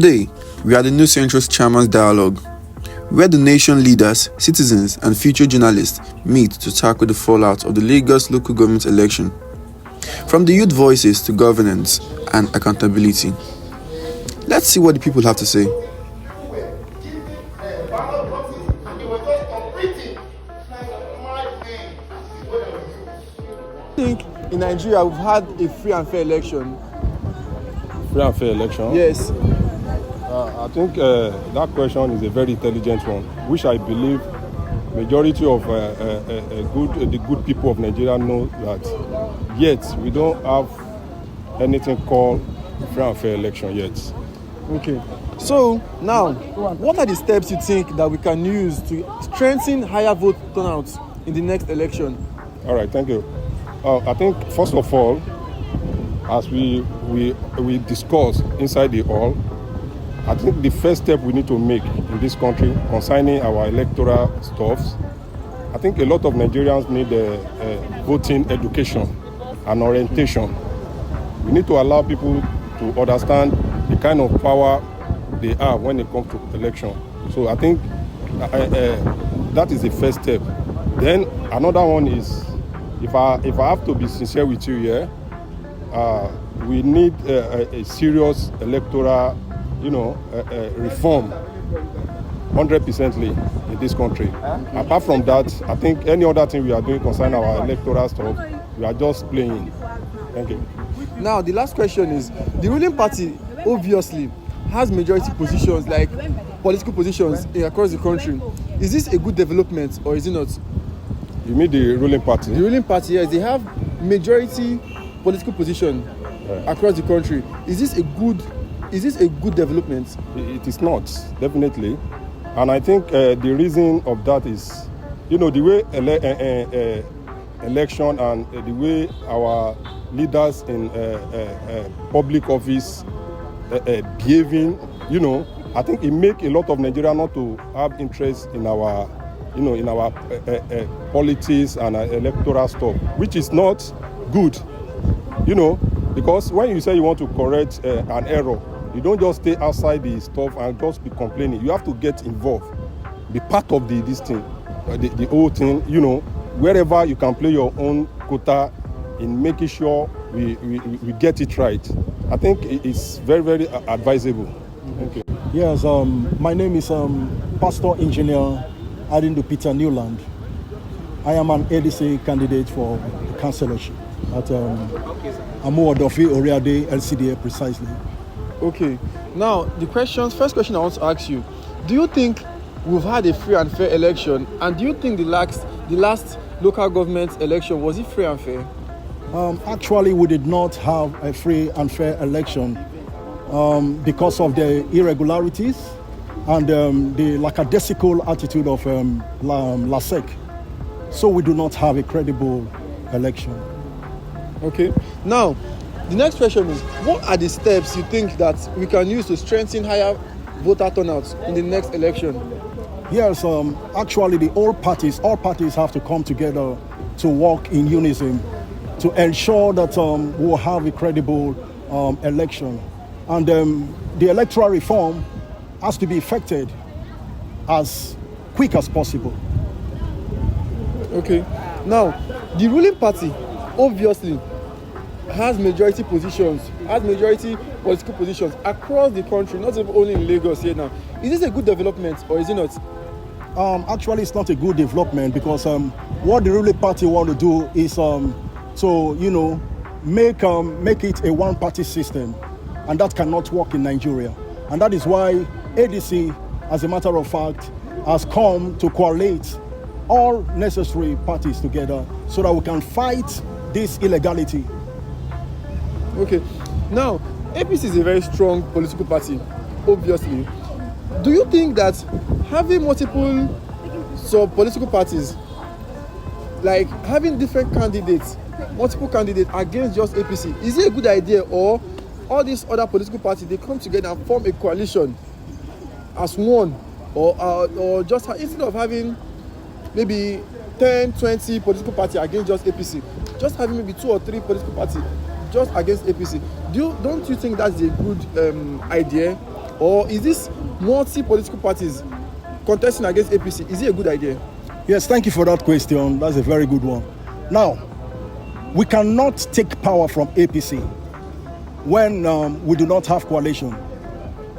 Today, we are the New Central's Chairmen's Dialogue, where the nation leaders, citizens, and future journalists meet to tackle the fallout of the Lagos local government election, from the youth voices to governance and accountability. Let's see what the people have to say. I think in Nigeria we've had a free and fair election. Free and fair election? Yes. I think that question is a very intelligent one, which I believe majority of the good people of Nigeria know that yet we don't have anything called free and fair election yet. Okay. So now, what are the steps you think that we can use to strengthen higher vote turnout in the next election? All right, thank you. I think first of all, as we discuss inside the hall, I think the first step we need to make in this country concerning our electoral stuffs, I think a lot of Nigerians need voting education and orientation. We need to allow people to understand the kind of power they have when it comes to election. So I think that is the first step. Then another one is, if I have to be sincere with you here, we need a serious electoral reform 100% in this country. Apart from that, I think any other thing we are doing concerning our electoral stuff, we are just playing. Thank you. Now, the last question is, the ruling party obviously has majority positions, like political positions across the country. Is this a good development or is it not? You mean the ruling party? The ruling party, yes, they have majority political position across the country. Is this a good development? It is not, definitely. And I think the reason of that is, the way election and the way our leaders in public office behaving, I think it makes a lot of Nigerians not to have interest in our, in our politics and electoral stuff, which is not good, because when you say you want to correct an error, you don't just stay outside the stuff and just be complaining. You have to get involved, be part of this thing, the whole thing, wherever you can play your own quota in making sure we get it right. I think it's very, very advisable. Thank you. Yes, my name is Pastor Engineer Adindu Peter Newland. I am an ADC candidate for the councillorship at Amuodofi Oriade LCDA precisely. Okay. Now, first question I want to ask you, do you think we've had a free and fair election, and do you think the last local government election, was it free and fair? Actually, we did not have a free and fair election because of the irregularities and the lackadaisical attitude of LASEC. So we do not have a credible election. Okay. Now, the next question is, what are the steps you think that we can use to strengthen higher voter turnout in the next election? Yes, actually all parties have to come together to work in unison to ensure that we'll have a credible election. And the electoral reform has to be effected as quick as possible. Okay. Now, the ruling party obviously has majority political positions across the country, not only in Lagos here now. Is this a good development or is it not? Actually, it's not a good development because what the ruling party want to do is to make it a one-party system, and that cannot work in Nigeria. And that is why ADC, as a matter of fact, has come to coalesce all necessary parties together so that we can fight this illegality. Okay. Now, APC is a very strong political party, obviously. Do you think that having multiple political parties, like having different candidates, multiple candidates against just APC, is it a good idea, or all these other political parties, they come together and form a coalition as one, or just instead of having maybe 10, 20 political parties against just APC, just having maybe 2 or 3 political parties just against APC. Don't you think that's a good idea? Or is this multi-political parties contesting against APC? Is it a good idea? Yes, thank you for that question. That's a very good one. Now, we cannot take power from APC when we do not have coalition.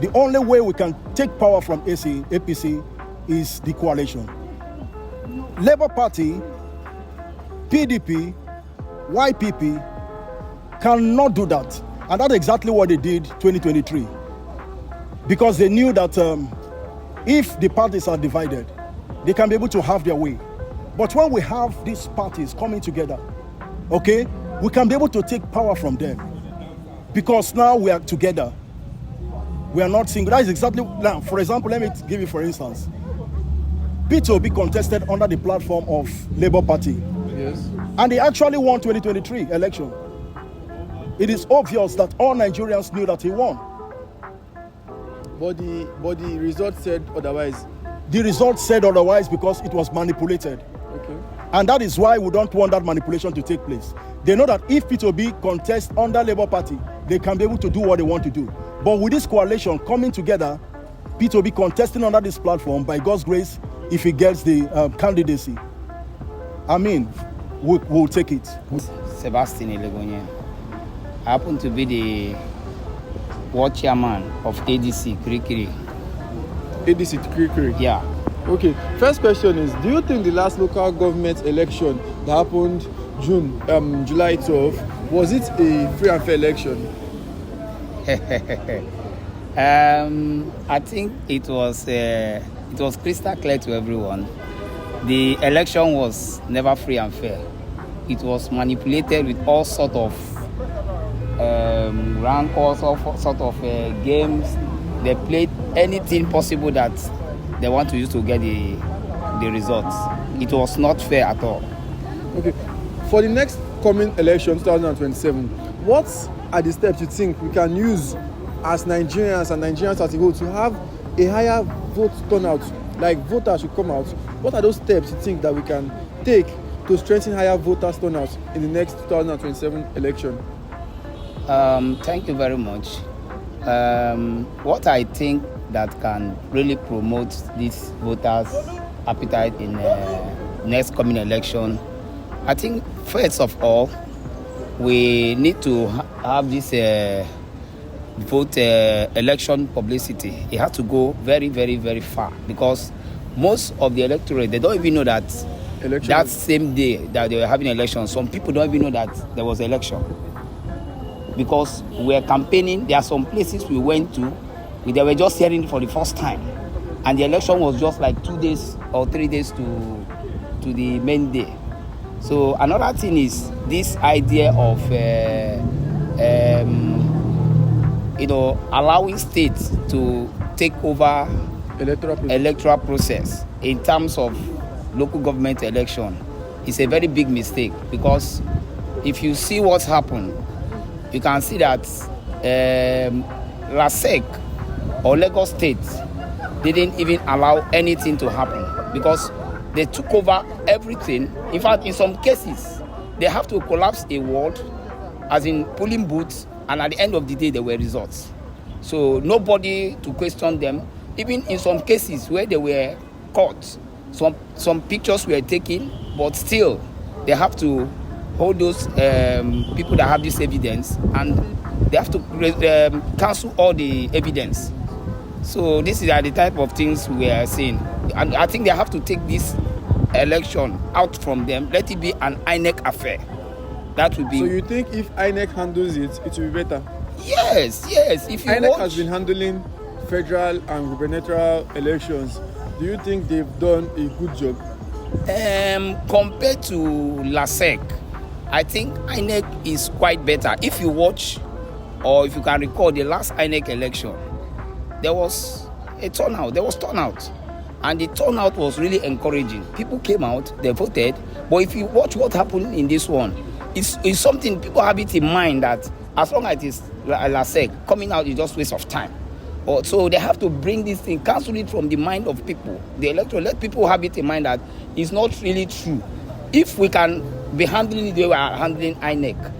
The only way we can take power from APC is the coalition. Labour Party, PDP, YPP cannot do that. And that's exactly what they did 2023. Because they knew that if the parties are divided, they can be able to have their way. But when we have these parties coming together, okay, we can be able to take power from them. Because now we are together. We are not single. That is exactly, now, for example, let me give you for instance. Peter Obi contested under the platform of Labour Party. Yes. And he actually won 2023 election. It is obvious that all Nigerians knew that he won. But the result said otherwise. The result said otherwise because it was manipulated. Okay. And that is why we don't want that manipulation to take place. They know that if Peter Obi contests under Labour Party, they can be able to do what they want to do. But with this coalition coming together, Peter Obi contesting under this platform, by God's grace, if he gets the candidacy, I mean, we'll take it. Sebastian Elegonye. I happen to be the ward chairman of ADC Kirikiri. ADC Kirikiri? Yeah. Okay, first question is, do you think the last local government election that happened July 12, was it a free and fair election? I think it was crystal clear to everyone. The election was never free and fair. It was manipulated with all sort of rancors, all sort of games. They played anything possible that they want to use to get the results. It was not fair at all. Okay, for the next coming election, 2027, what are the steps you think we can use as Nigerians and Nigerians as a whole to have a higher vote turnout, like voters should come out? What are those steps you think that we can take to strengthen higher voters turnout in the next 2027 election? Thank you very much. What I think that can really promote this voters' appetite in next coming election, I think first of all, we need to have this vote election publicity. It has to go very, very, very far, because most of the electorate, they don't even know that that same day that they were having elections, some people don't even know that there was election. Because we were campaigning, there are some places we went to, they were just hearing it for the first time. And the election was just like 2 days or 3 days to the main day. So another thing is this idea of allowing states to take over electoral process in terms of local government election is a very big mistake, because if you see what's happened, you can see that LASEC or Lagos State didn't even allow anything to happen, because they took over everything. In fact, in some cases, they have to collapse a ward, as in polling booths, and at the end of the day, there were results. So nobody to question them. Even in some cases where they were caught, some pictures were taken, but still, they have to hold those people that have this evidence, and they have to cancel all the evidence. So this is the type of things we are seeing. And I think they have to take this election out from them. Let it be an INEC affair. That would be. So you think if INEC handles it, it will be better? Yes. If you INEC has been handling federal and gubernatorial elections. Do you think they've done a good job? Compared to LASEC, I think INEC is quite better. If you watch, or if you can recall the last INEC election, there was a turnout. There was turnout. And the turnout was really encouraging. People came out, they voted. But if you watch what happened in this one, it's something people have it in mind that as long as it is LASEC, coming out is just waste of time. So they have to bring this thing, cancel it from the mind of people. The electorate, let people have it in mind that it's not really true. If we can be handling it the way we are handling INEC,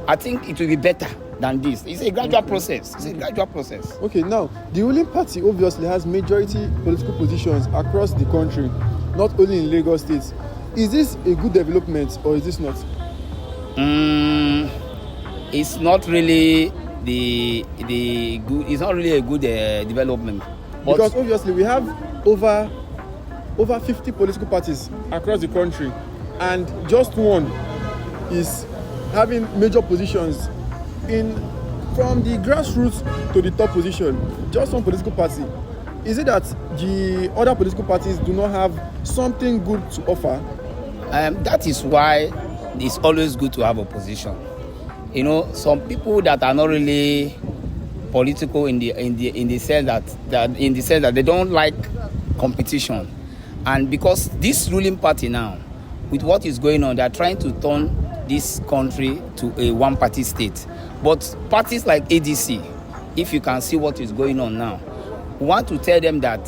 I think it will be better than this. It's a gradual process. It's a gradual process. Okay, now the ruling party obviously has majority political positions across the country, not only in Lagos State. Is this a good development or is this not? It's not really the good. It's not really a good development. But Because obviously we have over 50 political parties across the country, and just one is having major positions from the grassroots to the top position. Just one political party. Is it that the other political parties do not have something good to offer? that is why it's always good to have opposition. You know, some people that are not really political in the sense that they don't like competition, and because this ruling party now, with what is going on, they are trying to turn this country to a one-party state. But parties like ADC, if you can see what is going on now, we want to tell them that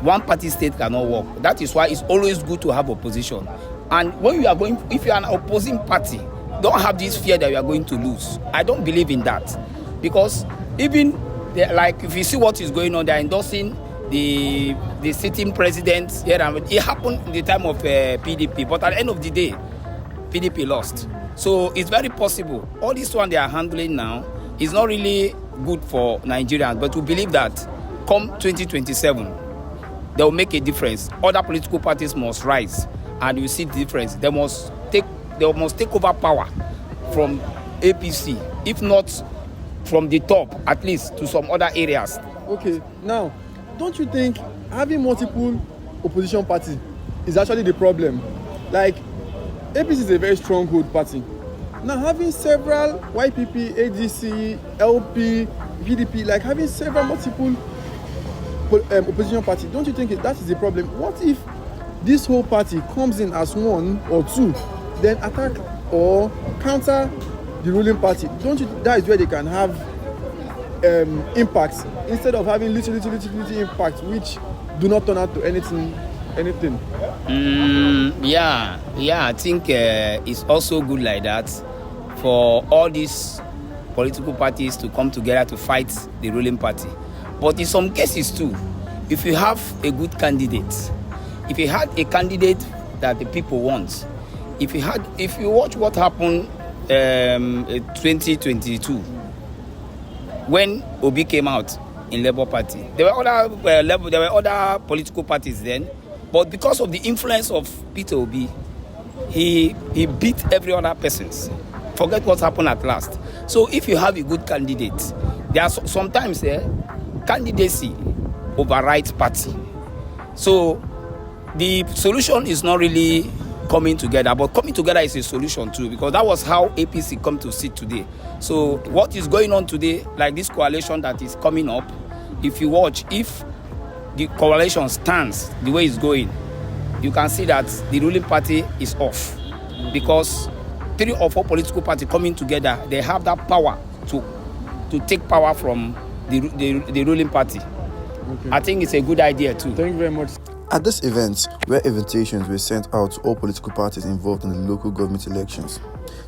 one-party state cannot work. That is why it's always good to have opposition. And when you are going, if you are an opposing party, don't have this fear that you are going to lose. I don't believe in that, because even like if you see what is going on, they are endorsing the sitting president here, and it happened in the time of PDP. But at the end of the day, PDP lost. So it's very possible all this one they are handling now is not really good for Nigerians. But we believe that come 2027, they will make a difference. Other political parties must rise, and you see the difference. They must take over power from APC, if not from the top, at least to some other areas. Okay, now, don't you think having multiple opposition parties is actually the problem? Like, APC is a very stronghold party. Now, having several YPP, ADC, LP, PDP, like having several multiple opposition parties, don't you think that is the problem? What if this whole party comes in as one or two, then attack or counter the ruling party? Don't you think that is where they can have impacts instead of having little impact which do not turn out to anything? Yeah, I think it's also good like that for all these political parties to come together to fight the ruling party. But in some cases too, if you have a good candidate, if you had a candidate that the people want, if you watch what happened in 2022 when Obi came out in Labour Party, there were other political parties then, but because of the influence of Peter Obi, he beat every other person. Forget what happened at last. So if you have a good candidate, there are sometimes candidacy overrides party. So the solution is not really coming together, but coming together is a solution too, because that was how APC come to sit today. So what is going on today, like this coalition that is coming up, if you watch, if the coalition stands the way it's going, you can see that the ruling party is off, because 3 or 4 political parties coming together, they have that power to take power from the ruling party. Okay. I think it's a good idea too. Thank you very much. At this event, where invitations were sent out to all political parties involved in the local government elections,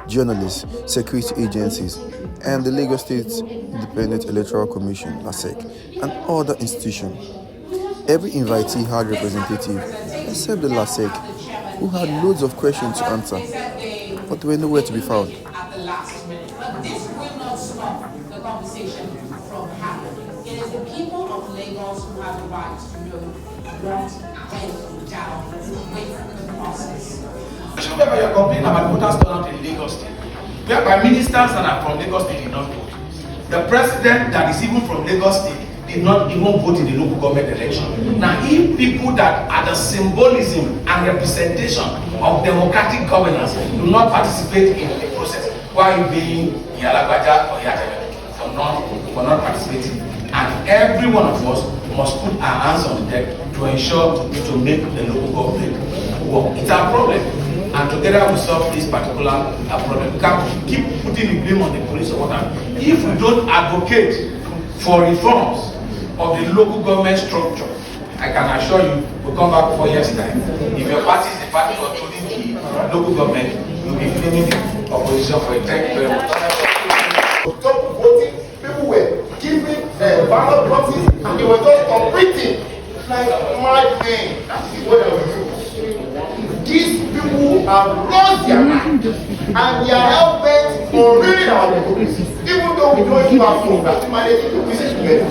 journalists, security agencies, and the Lagos State Independent Electoral Commission, LASEC, and other institutions, every invitee had a representative, except the LASEC, who had loads of questions to answer, but they were nowhere to be found. This will not stop the conversation from happening. It is the people of Lagos who have the right to know what went down with the process. Whenever you're complaining about voters turnout in Lagos State, whereby ministers that are from Lagos State did not vote. The president that is even from Lagos State did not even vote in the local government election. Now, if people that are the symbolism and representation of democratic governance do not participate in the process, why are you being Yalagbaja or Yataya for not participating? And every one of us must put our hands on the deck to ensure to make the local government work. It's our problem, and together we solve this particular problem. We can't keep putting the blame on the police or whatever. If we don't advocate for reforms of the local government structure, I can assure you, we'll come back 4 years' time. If your party is the party controlling the local government, you'll be blaming the opposition for it. Thank you very much. Stop voting. People were giving ballot boxes and they were just operating like madmen. That is what I will use. These people have lost their mind and they are hell-bent on ruining our democracy. Even though we don't even have phones, we are still managing to visit together.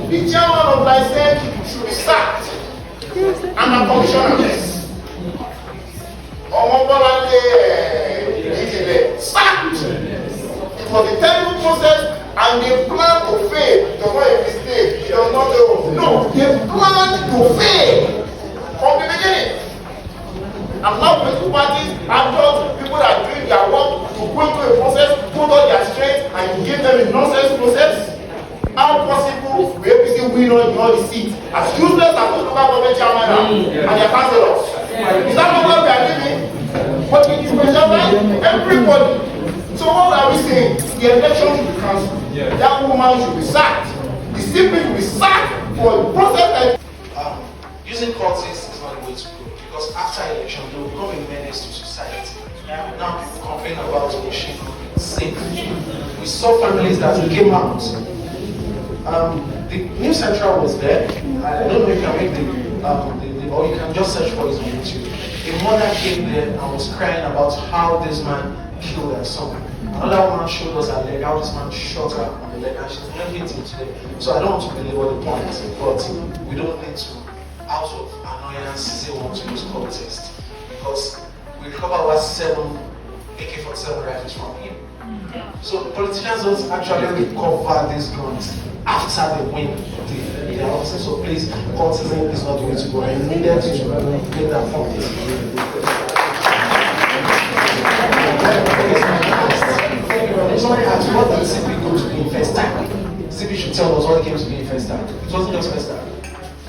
The chairman of Lycée should be sacked and a commissioner. Sacked. It was a terrible process and they planned to fail. It was not a mistake. It was not a no. They planned to fail from the beginning. And now political parties are just people that are doing their work to go into a process, put all their strength, and you give them a nonsense process. How possible will APC win all the seats? As useless as those local government chairmen are and their councillors. Is that not what we are living? But it is pressurize everybody. So what are we saying? The election should be cancelled. That woman should be sacked. The CP should be sacked for the process that Using courts is not the way to go, because after election they will become a menace to society. Now people complain about machine safe. We saw families that came out. The New Central was there. I don't know if you can make the or you can just search for it on YouTube. A mother came there and was crying about how this man killed her son. Another woman showed us her leg, how this man shot her on the leg, and she's making it today. So I don't want to belabor the point, but we don't need to, out of annoyance, say we want to use court test, because we recover over 7 AK-47 rifles from him. So politicians don't actually recover these guns after they win the office. So please, courtism is not the way to go. I needed to make that point. Somebody asked, what did CP go to be in first time? CP should tell us what it came to be in first time. It wasn't just first time.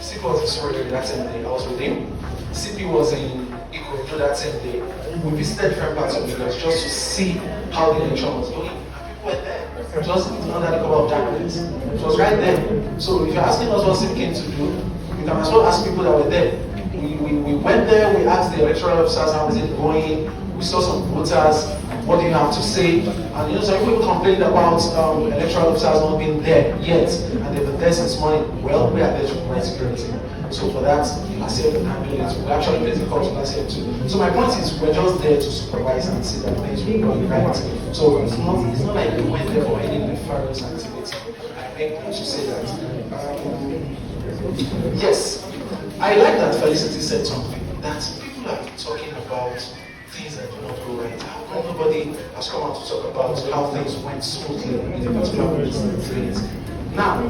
CP was in Surrey that same day. I was with him. CP was in Ikorodu that same day. We visited different parts of Lagos just to see how the election was going. And people were there. It was under the cover of darkness. It was right there. So if you're asking us what CP came to do, you can as well ask people that were there. We went there, we asked the electoral officers how is it going. We saw some voters, what do you have to say? And you know, some people complained about electoral officers not being there yet, and they've been there since morning. Well, we are there to provide security. So for that, Lassie can handle it. We actually placed the call to Lassie too. So my point is, we're just there to supervise and see that things will go right. So it's not like we went there for any nefarious activity. I make to say that. Yes, I like that Felicity said something, that people are talking about things that do not go right. How nobody has come out to talk about how things went smoothly in the particular place. Now,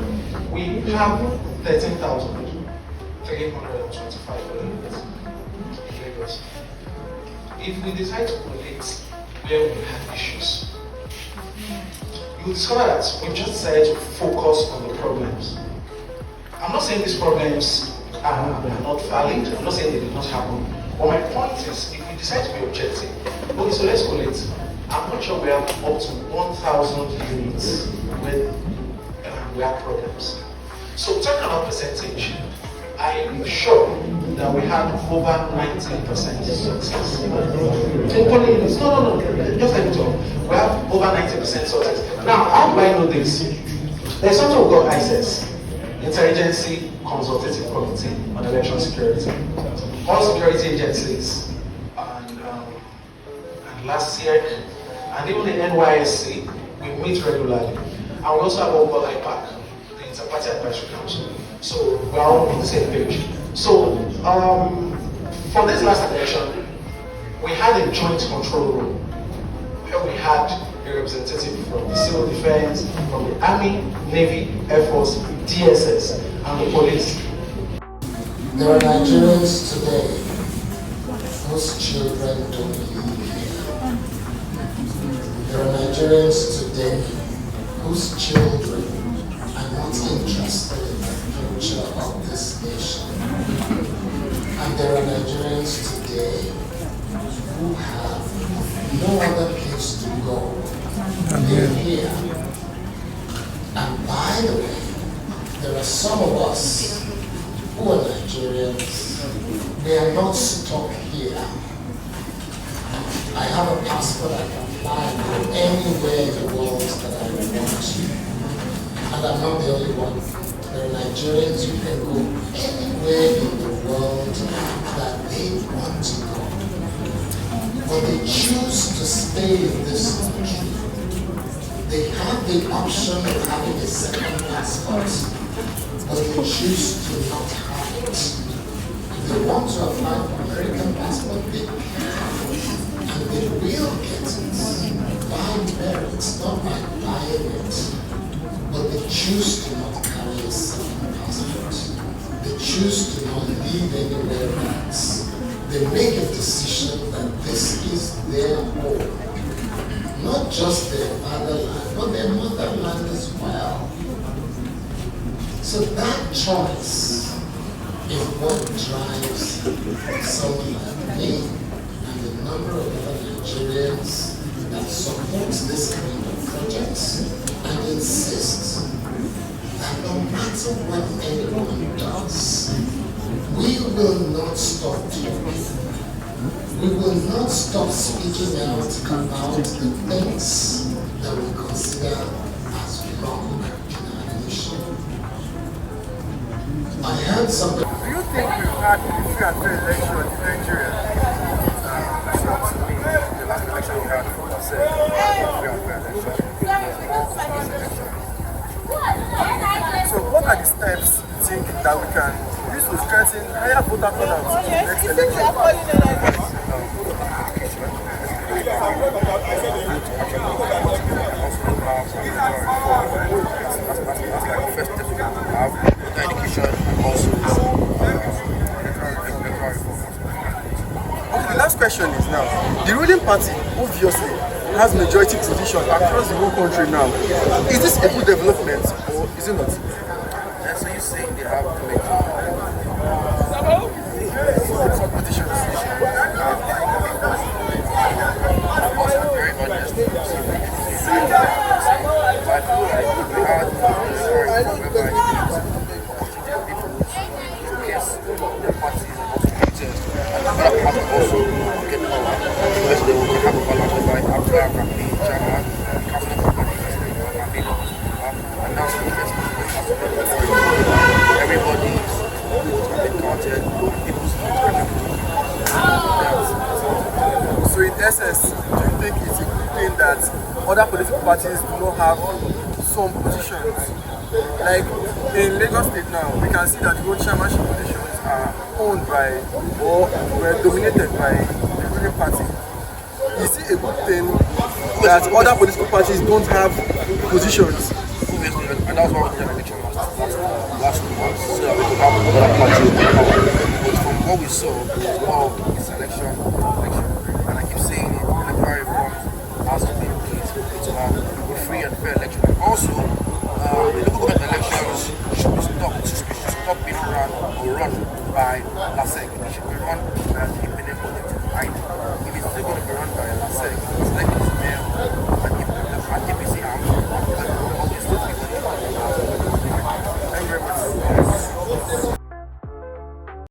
we have 13,325 voters in Lagos. If we decide to collate where we have issues, you will discover that we've just decided to focus on the problems. I'm not saying these problems are not valid. I'm not saying they did not happen. But my point is, if we decide to be objective, okay, so let's collate. I'm not sure we have up to 1,000 units where we have problems. So talking about percentage, I'm sure that we had over 90% success. No, just let me talk. We have over 90% success. Now, how do I know this? There's something we call ICES, Interagency Consultative Committee on Election Security. All security agencies, and last year, and even the NYSC, we meet regularly. And we also have what we call IPAC, the Inter-Party Advisory Council. So we're all on the same page. So for this last election, we had a joint control room where we had a representative from the civil defense, from the Army, Navy, Air Force, DSS, and the police. There are Nigerians today whose children don't live here. There are Nigerians today whose children are not interested in the future of this nation. And there are Nigerians today who have no other place to go. They're here. And by the way, there are some of us who are Nigerians. They are not stuck here. I have a passport, I can fly and go anywhere in the world that I want to. And I'm not the only one. There are Nigerians who can go anywhere in the world that they want to go. But they choose to stay in this country. They have the option of having a second passport, but they choose to not have it. If they want to apply for American passport, they can. And they will get it by merit, not by buying it. But they choose to not carry a second passport. They choose to not live anywhere else. They make a decision that this is their home. Not just their fatherland, but their motherland as well. So that choice is what drives someone like me and the number of other Nigerians that supports this kind of projects and insists that no matter what anyone does, we will not stop talking. We will not stop speaking out about the things that we consider as wrong in our nation. I heard something. Do you think we've had a free and fair election in Nigeria? Not to me. The last election we had, I said, free and fair election. So what are the steps you think that we can use to strengthen higher voter turnout in the next election? That's like the first step we have education and also Okay, the last question is now, the ruling party obviously has majority position across the whole country now. Is this a good development or is it not? Yeah, so you say they have some positions. Very honest. I feel like we had also get power. First, they will have a balance by after campaign, chairman, council companies, and now everybody is being counted, people's So in essence, do you think it's a good thing that other political parties do not have some positions? Like in Lagos State now, we can see that the road chairmanship positions are owned by or were dominated by the ruling party. Is it a good thing that other political parties don't have positions? And that's why we did an election last month, so that we could have other parties in power. But from what we saw, it was more of this election. And I keep saying it, electoral reform has to be in place to have a free and fair election. And also, the local government elections should stop being run by LASEG. It should be run by an independent body. If it's still going to be run by LASEG, it's like